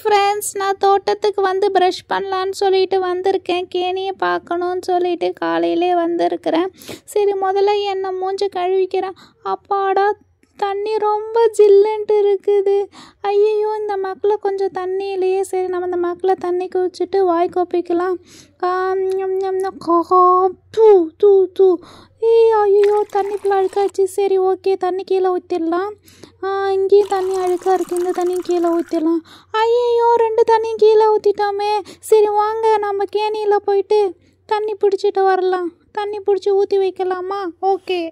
Friends, நான் தோட்டத்துக்கு வந்து ப்ரஷ் பண்ணலான்னு சொல்லிட்டு வந்திருக்கேன். கேணியை பார்க்கணுன்னு சொல்லிட்டு காலையிலே வந்திருக்கிறேன். சரி, முதல்ல என்னை மூஞ்சி கழுவிக்கிறேன். அப்பாடா, தண்ணி ரொம்ப ஜில்லுன்ட்டு இருக்குது. ஐயோ, இந்த மக்களை கொஞ்சம் தண்ணி இல்லையே. சரி, நம்ம இந்த மக்களை தண்ணி குடிச்சிட்டு வாய் கொப்பிக்கலாம். தூ தூ தூ ஐயோ, தண்ணி ஃபுல்லாக அழுக்காச்சு. சரி, ஓகே, தண்ணி கீழே ஊற்றிடலாம். இங்கேயும் தண்ணி அழுக்காக இருக்குது, இந்த தண்ணியும் கீழே ஊற்றிடலாம். ஐயோ, 2 தண்ணியும் கீழே ஊற்றிட்டோமே. சரி, வாங்க நம்ம கேணியில் போயிட்டு தண்ணி பிடிச்சிட்டு வரலாம். தண்ணி பிடிச்சி ஊற்றி வைக்கலாமா? ஓகே.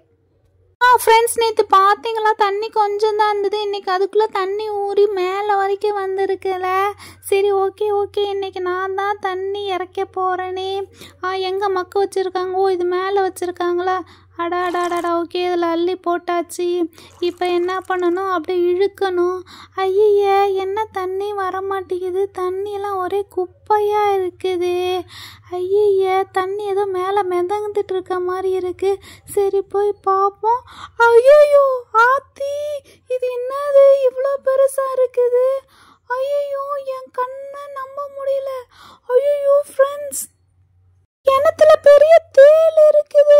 ஃப்ரெண்ட்ஸ், நேற்று பார்த்தீங்களா, தண்ணி கொஞ்சம் தான் இருந்தது. இன்றைக்கி அதுக்குள்ளே தண்ணி ஊறி மேலே வரைக்கும் வந்திருக்குல்ல. சரி, ஓகே ஓகே, இன்றைக்கி நான் தான் தண்ணி இறக்க போகிறேனே. எங்கே மக்கு வச்சுருக்காங்க? ஓ, இது மேலே வச்சுருக்காங்களா? அடாடாடாடா, ஓகே, இதில் அள்ளி போட்டாச்சு. இப்போ என்ன பண்ணணும்? அப்படியே இழுக்கணும். ஐய, என்ன தண்ணி வர மாட்டேங்குது. தண்ணியெல்லாம் ஒரே குப்பையாக இருக்குது. ஐய, தண்ணி ஏதோ மேலே மிதந்துட்டு இருக்க மாதிரி இருக்குது. சரி, போய் பார்ப்போம். ஐயோ, ஆத்தி, இது என்னது இவ்வளோ பெருசாக இருக்குது? ஐயோ, என் கண்ணை நம்ப முடியல. ஐயோ ஃப்ரெண்ட்ஸ், கிணத்துல பெரிய தேல் இருக்குது.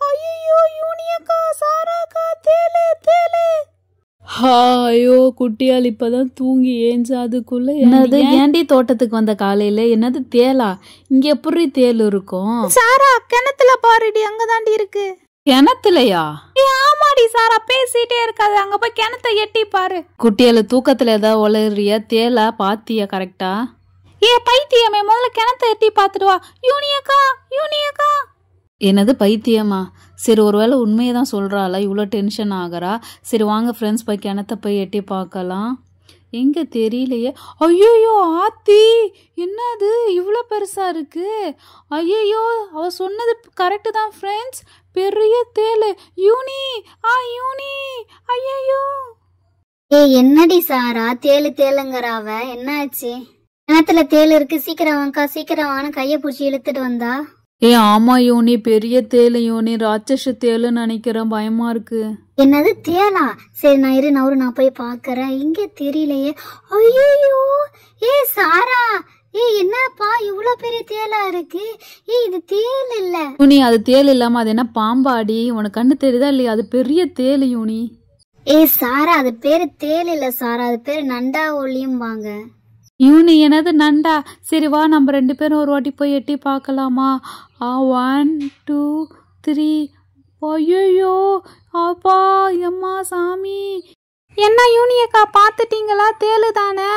ஐயோ, யூனியக்கா, சாராக்கா, தேலே தேலே. ஐயோ, குட்டியால் இப்பதான் தூங்கி ஏஞ்சு. அதுக்குள்ள என்னது? ஏண்டி தோட்டத்துக்கு வந்த காலையில என்னது தேலா? இங்க எப்படி தேல் இருக்கும்? சாரா, கிணத்துல பாருடி, அங்கதாண்டி இருக்கு. கிணத்துலயா? ஆமாடி சாரா, பேசிட்டே இருக்காது, அங்க போய் கிணத்தை எட்டி பாரு. குட்டியால தூக்கத்துல ஏதாவது உளறியா? தேலா பாத்தியா கரெக்டா? பைத்தியமே, முதல்ல கிணத்தை எட்டி பார்த்துட்டு வா. யூனியக்கா, யூனியக்கா. என்னது பைத்தியமா? சரி, ஒருவேளை உண்மையை தான் சொல்கிறாளா? இவ்வளோ டென்ஷன் ஆகிறா. சரி, வாங்க ஃப்ரெண்ட்ஸ், போய் கிணத்த போய் எட்டி பார்க்கலாம். எங்கே தெரியலையே. ஐயோ, ஆத்தி, என்னது இவ்வளோ பெருசாக இருக்கு? ஐயோ, அவ சொன்னது கரெக்டு தான் ஃப்ரெண்ட்ஸ், பெரிய தேல். யூனி, யூனி, ஐயோ. என்னடி சாரா, தேலுங்கிறாவ? என்னாச்சு? கிணத்துல தேல் இருக்கு, சீக்கிரம் வாங்கக்கா, சீக்கிரம் வான்னு கைய பிடிச்சி இழுத்துட்டு வந்தா. ஆமா யூனி, பெரிய தேலு யூனி, ராட்சச தேலுன்னு நினைக்கிறேன், பயமா இருக்கு. என்னது தேலா? சரி, நான் போய் பாக்குறேன். இங்க தெரியலையே. ஐயோ, சாரா, என்னப்பா இவ்வளவு பெரிய தேலா இருக்கு? இது தேல் இல்ல யூனி, அது தேல் இல்லாம அது என்ன பாம்பாடி? உனக்கு கண்ணு தெரியுதா இல்லையா? அது பெரிய தேலு யூனி. சாரா, அது பேரு தேல் இல்ல சாரா, அது பேரு நண்டா ஒளியும் வாங்க. யூனி, என்னது நண்டா? சரி, வா, நம்ம 2 பேரும் ஒரு வாட்டி போய் எட்டி பார்க்கலாமா? 1 2 3. ஐயோ, அப்பா, எம்மா சாமி. என்ன யூனியக்கா, பார்த்துட்டீங்களா? தேலு தானே,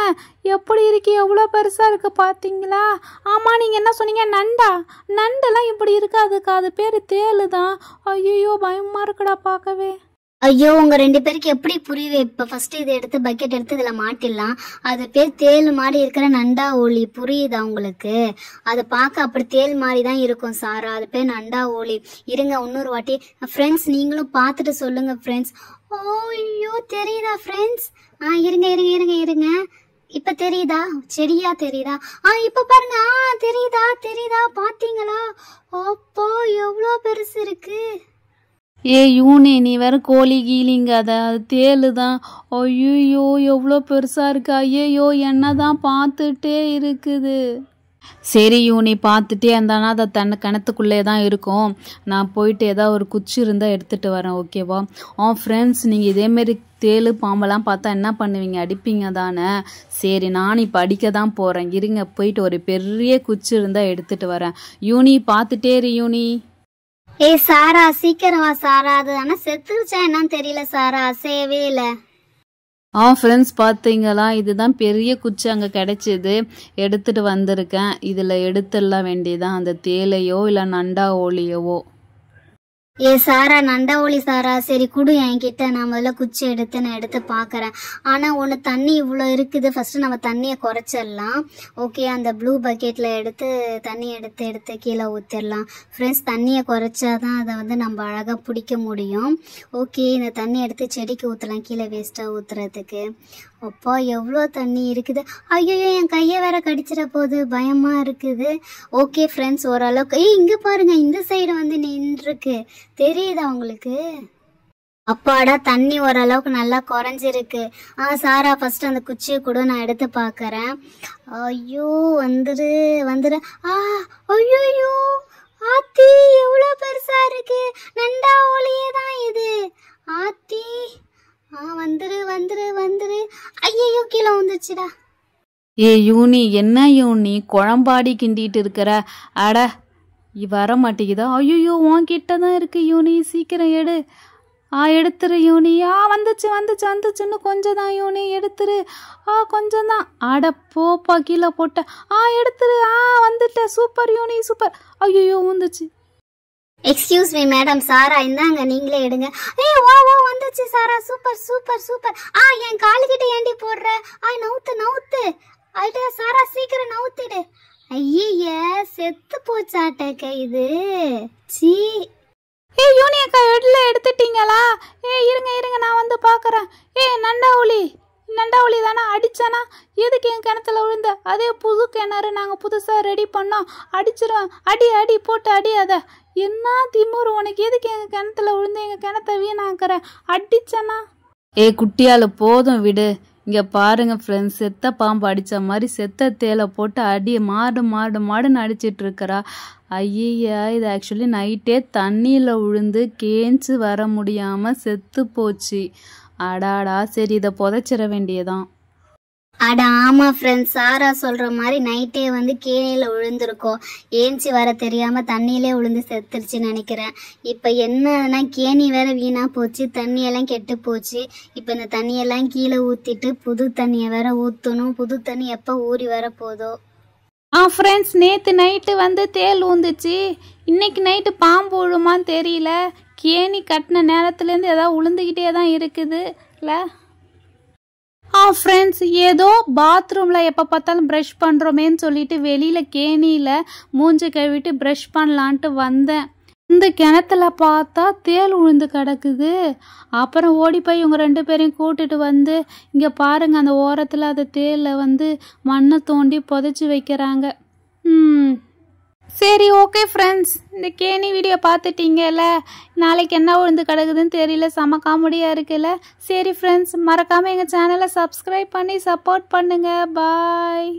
எப்படி இருக்கு, எவ்வளோ பெருசாக இருக்கு பார்த்தீங்களா? ஆமாம், நீங்கள் என்ன சொன்னீங்க? நண்டா? நண்டெல்லாம் இப்படி இருக்காதுக்கா, அது பேர் தேலு தான். ஐயோ, பயமாக இருக்குடா பார்க்கவே. ஐயோ, உங்க 2 பேருக்கு எப்படி புரியுது? இப்ப ஃபர்ஸ்ட் இதை எடுத்து பக்கெட் எடுத்து இதுல மாட்டிடலாம். அது பேர் தேல் மாதிரி இருக்கிற நண்டா ஓலி. புரியுதா உங்களுக்கு? அதை பார்க்க அப்படி தேல் மாதிரி தான் இருக்கும் சாரா, அது பேர் நண்டா ஓலி. இருங்க, இன்னொரு வாட்டி ஃப்ரெண்ட்ஸ் நீங்களும் பார்த்துட்டு சொல்லுங்க ஃப்ரெண்ட்ஸ். ஐயோ, தெரியுதா ஃப்ரெண்ட்ஸ்? இருங்க இருங்க இருங்க இருங்க, இப்ப தெரியுதா? செடியா தெரியுதா? இப்ப பாருங்க. தெரியுதா தெரியுதா? பாத்தீங்களா? அப்போ எவ்வளோ பெருசு இருக்கு. யூனி, நீ வேற கோழி கீழிங்க, அது தேலு தான். ஐயோ, எவ்வளோ பெருசா இருக்கு. ஐயோ, என்னதான் பார்த்துட்டே இருக்குது. சரி யூனி, பார்த்துட்டே இருந்தானா அதை கிணத்துக்குள்ளே தான் இருக்கும். நான் போயிட்டு ஏதாவது ஒரு குச்சி இருந்தால் எடுத்துகிட்டு வரேன், ஓகேவா? ஃப்ரெண்ட்ஸ், நீங்கள் இதேமாரி தேலு பாம்பெல்லாம் பார்த்தா என்ன பண்ணுவீங்க? அடிப்பீங்க தானே? சரி, நான் இப்போ அடிக்க தான் போகிறேன். இருங்க, போயிட்டு ஒரு பெரிய குச்சி இருந்தால் எடுத்துகிட்டு வரேன். யூனி, பார்த்துட்டே இரு யூனி. சாரா, சீக்கிரம் வா சாரா. அது ஆனா செத்துருச்சா என்னன்னு தெரியல சாரா, அசையவே இல்லை. ஃப்ரெண்ட்ஸ், பார்த்தீங்களா, இதுதான் பெரிய குச்சி அங்கே கிடைச்சிது, எடுத்துட்டு வந்திருக்கேன். இதில் எடுத்துடலாம் வேண்டியதான் அந்த தேலையோ இல்லை நண்டா ஓலியவோ. சாரா, நண்டா ஒளி சாரா, சரி குடு என்கிட்ட. நான் முதல்ல குச்சி எடுத்து நான் எடுத்து பாக்குறேன். ஆனா ஒண்ணு, தண்ணி இவ்வளவு இருக்குது. ஃபர்ஸ்ட் நம்ம தண்ணியை குறைச்சிடலாம். ஓகே, அந்த ப்ளூ பக்கெட்ல எடுத்து தண்ணி எடுத்து எடுத்து கீழே ஊத்திடலாம். ஃப்ரெண்ட்ஸ், தண்ணியை குறைச்சாதான் அதை வந்து நம்ம அழகா பிடிக்க முடியும். ஓகே, இந்த தண்ணி எடுத்து செடிக்கு ஊற்றலாம், கீழே வேஸ்டா ஊத்துறதுக்கு. அப்பா, எவ்வளோ தண்ணி இருக்குது. ஐயோ, என் கையை வேற கடிச்சிட போகுது, பயமா இருக்குது. ஓகே ஃப்ரெண்ட்ஸ், ஓரளவுக்கு. இங்க பாருங்க, இந்த சைடு வந்து நின்றுருக்கு, தெரியுதா உங்களுக்கு? அப்பாடா தண்ணி ஓரளவுக்கு நல்லா குறைஞ்சிருக்கு. சாரா ஃபர்ஸ்ட் அந்த குச்சியை கூட நான் எடுத்து பார்க்கறேன். ஐயோ வந்துரு. ஐயோ ஆத்தி எவ்வளோ பெருசா இருக்கு. நண்டா ஒளியே தான் இது. ஆத்தி வந்துரு. ஐயோ கீழே வந்துச்சுடா. யூனி என்ன யூனி குழம்பாடி கிண்டிட்டு இருக்கிற? அட வர மாட்டேங்குதா? ஐயோ உன்கிட்ட தான் இருக்கு யூனி, சீக்கிரம் எடு. எடுத்துரு யூனி. வந்துச்சு இன்னும் கொஞ்சம் தான் யூனி, எடுத்துரு. கொஞ்சம் தான். அட போப்பா கீழே போட்ட. எடுத்துரு. வந்துட்ட. சூப்பர் யூனி சூப்பர். ஐயோ வந்துச்சு. எக்ஸ்கியூஸ் மீ மேடம், சாரா இந்தாங்க நீங்களே எடுங்க. வந்துச்சு சாரா. சூப்பர். என் காலுக்கிட்ட ஏண்டி போடுற? நவுத்து. ஐயா சாரா சீக்கிரம் நவுத்திடு. ஐய செத்து போச்சாட்டக்க இது. சீ. யூனி அக்கா எடுத்துட்டீங்களா? இருங்க நான் வந்து பார்க்குறேன். நண்டா ஒளி தானே அடிச்சானா? எதுக்கு என் கிணத்துல விழுந்த? அதே புது கிணறு நாங்கள் புதுசாக ரெடி பண்ணோம். அடிச்சிருவோம். அடி போட்டு அடி. அதை என்ன திமுரு உனக்கு? எதுக்கு எங்கள் கிணத்துல விழுந்து எங்கள் கிணத்த வீணாக்குற? அடிச்சானா? குட்டியால் போதும் விடு. இங்கே பாருங்க ஃப்ரெண்ட்ஸ், செத்த பாம்பு அடித்த மாதிரி செத்த தேலை போட்டு அடி மாடுன்னு அடிச்சிட்டு இருக்கிறா. ஐயா இது ஆக்சுவலி நைட்டே தண்ணியில் விழுந்து கேஞ்சு வர முடியாமல் செத்து போச்சு. அடாடா சரி இதை புதைச்சிட வேண்டியதான். அட ஆமா ஃப்ரெண்ட்ஸ், சாரா சொல்ற மாதிரி நைட்டே வந்து கேணியில விழுந்திருக்கோம். ஏஞ்சி வர தெரியாம தண்ணியிலே விழுந்து செத்துருச்சுன்னு நினைக்கிறேன். இப்ப என்னன்னா கேணி வேற வீணா போச்சு, தண்ணியெல்லாம் கெட்டு போச்சு. இப்ப இந்த தண்ணியெல்லாம் கீழே ஊத்திட்டு புது தண்ணியை வேற ஊத்தணும். புது தண்ணி எப்ப ஊறி வர போதோ. ஃப்ரெண்ட்ஸ், நேற்று நைட்டு வந்து தேல் ஊந்துச்சு. இன்னைக்கு நைட்டு பாம்பு விழுமான்னு தெரியல. கேணி கட்டின நேரத்துலேருந்து ஏதாவது உளுந்துக்கிட்டே தான் இருக்குது இல்லை? ஃப்ரெண்ட்ஸ், ஏதோ பாத்ரூமில் எப்போ பார்த்தாலும் ப்ரஷ் பண்ணுறோமேன்னு சொல்லிட்டு வெளியில் கேணியில் மூஞ்சி கழுவிட்டு ப்ரஷ் பண்ணலான்ட்டு வந்தேன். இந்த கிணத்துல பார்த்தா தேல் உழுந்து கிடக்குது. அப்புறம் ஓடி போய் இவங்க 2 பேரையும் கூட்டிட்டு வந்து இங்கே பாருங்க, அந்த ஓரத்தில் அந்த தேலை வந்து மண்ணை தோண்டி புதைச்சி வைக்கிறாங்க. சரி ஓகே ஃப்ரெண்ட்ஸ், இந்த கேணி வீடியோ பார்த்துட்டீங்கல்ல. நாளைக்கு என்ன விழுந்து கிடக்குதுன்னு தெரியல, செம காமெடியாக இருக்குல்ல. சரி ஃப்ரெண்ட்ஸ், மறக்காமல் எங்கள் சேனலை சப்ஸ்கிரைப் பண்ணி சப்போர்ட் பண்ணுங்கள். பாய்.